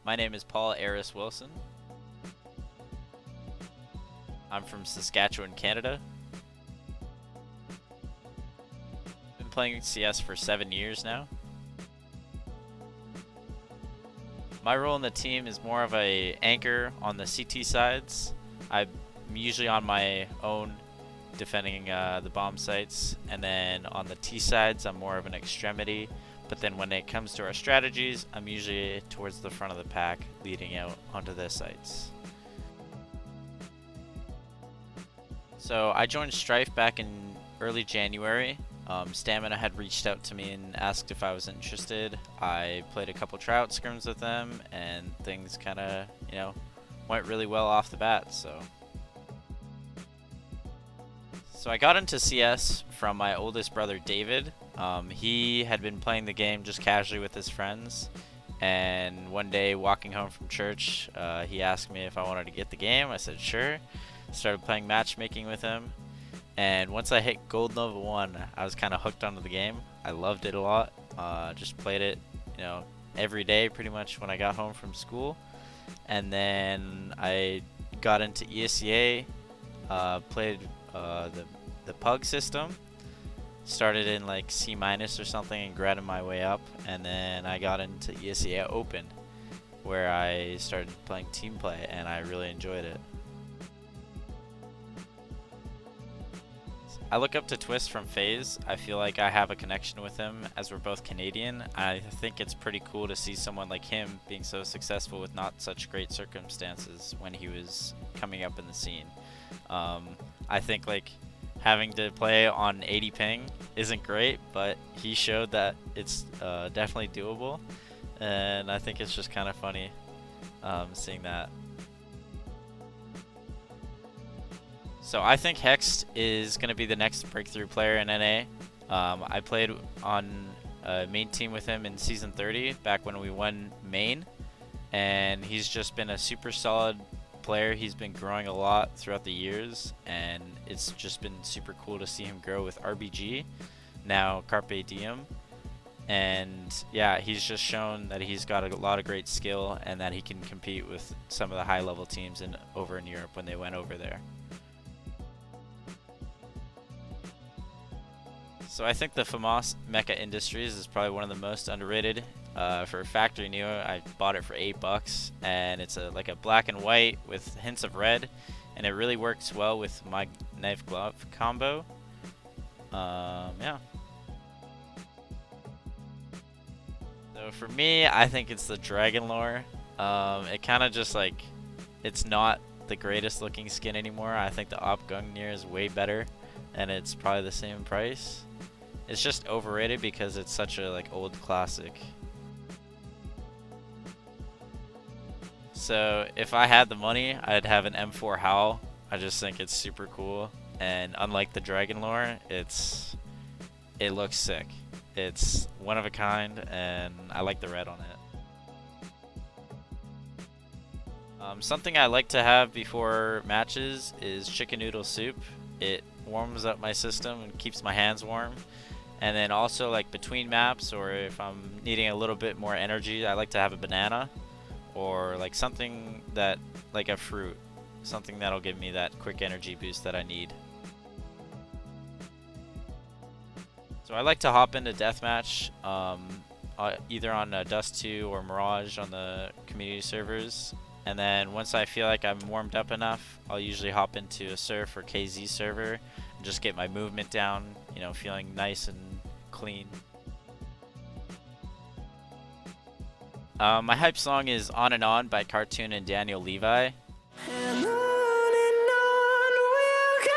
My name is Paul Aris Wilson. I'm from Saskatchewan, Canada. Been playing CS for 7 years now. My role in the team is more of a anchor on the CT sides. I'm usually on my own defending the bomb sites, and then on the T sides I'm more of an extremity, but then when it comes to our strategies I'm usually towards the front of the pack leading out onto the sites. So I joined Strife back in early January. Stamina had reached out to me and asked if I was interested. I played a couple tryout scrims with them and things kind of, went really well off the bat. So I got into CS from my oldest brother David. He had been playing the game just casually with his friends, and one day walking home from church, he asked me if I wanted to get the game. I said sure. Started playing matchmaking with him, and once I hit gold level 1, I was kind of hooked onto the game. I loved it a lot. Just played it, every day pretty much when I got home from school. And then I got into ESEA, played the PUG system. Started in like C- or something and grabbed my way up, and then I got into ESEA Open, where I started playing team play, and I really enjoyed it. I look up to Twist from FaZe. I feel like I have a connection with him as we're both Canadian. I think it's pretty cool to see someone like him being so successful with not such great circumstances when he was coming up in the scene. I think like having to play on 80 ping isn't great, but he showed that it's definitely doable, and I think it's just kind of funny seeing that. So I think Hext is going to be the next breakthrough player in NA. I played on a main team with him in Season 30, back when we won main, and he's just been a super solid player. He's been growing a lot throughout the years, and it's just been super cool to see him grow with RBG, now Carpe Diem. And yeah, he's just shown that he's got a lot of great skill and that he can compete with some of the high level teams over in Europe when they went over there. So I think the FAMAS Mecha Industries is probably one of the most underrated. For Factory Neo, I bought it for $8, and it's like a black and white with hints of red, and it really works well with my knife glove combo. Yeah. So for me, I think it's the Dragon Lore. It kind of just like, it's not the greatest looking skin anymore. I think the Op Gungnir is way better, and it's probably the same price. It's just overrated because it's such a like old classic. So if I had the money, I'd have an M4 Howl. I just think it's super cool, and unlike the Dragon Lore, it looks sick. It's one of a kind, and I like the red on it. Something I like to have before matches is chicken noodle soup. It warms up my system and keeps my hands warm. And then also like between maps, or if I'm needing a little bit more energy, I like to have a banana, or like something that, like a fruit, something that'll give me that quick energy boost that I need. So I like to hop into deathmatch, either on Dust 2 or Mirage on the community servers. And then once I feel like I'm warmed up enough, I'll usually hop into a Surf or KZ server and just get my movement down, feeling nice and clean. My hype song is On and On by Cartoon and Daniel Levi. And on we'll go.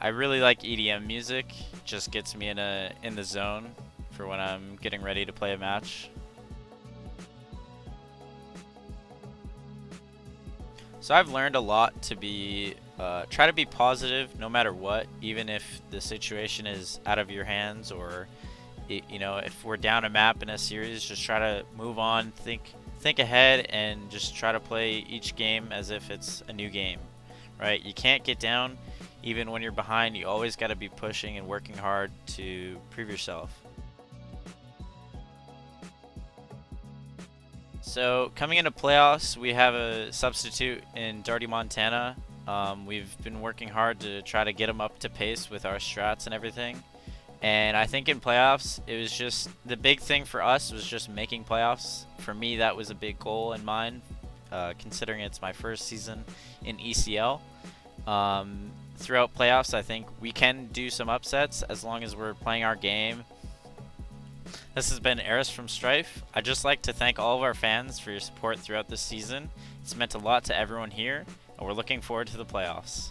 I really like EDM music. Just gets me in the zone for when I'm getting ready to play a match. So I've learned a lot to be try to be positive no matter what, even if the situation is out of your hands, or if we're down a map in a series, just try to move on, think ahead, and just try to play each game as if it's a new game, right? You can't get down even when you're behind. You always got to be pushing and working hard to prove yourself. So coming into playoffs, we have a substitute in Darty Montana. We've been working hard to try to get him up to pace with our strats and everything. And I think in playoffs, it was just the big thing for us was just making playoffs. For me, that was a big goal in mind, considering it's my first season in ECL. Throughout playoffs, I think we can do some upsets as long as we're playing our game. This has been Aris from Strife. I'd just like to thank all of our fans for your support throughout this season. It's meant a lot to everyone here, and we're looking forward to the playoffs.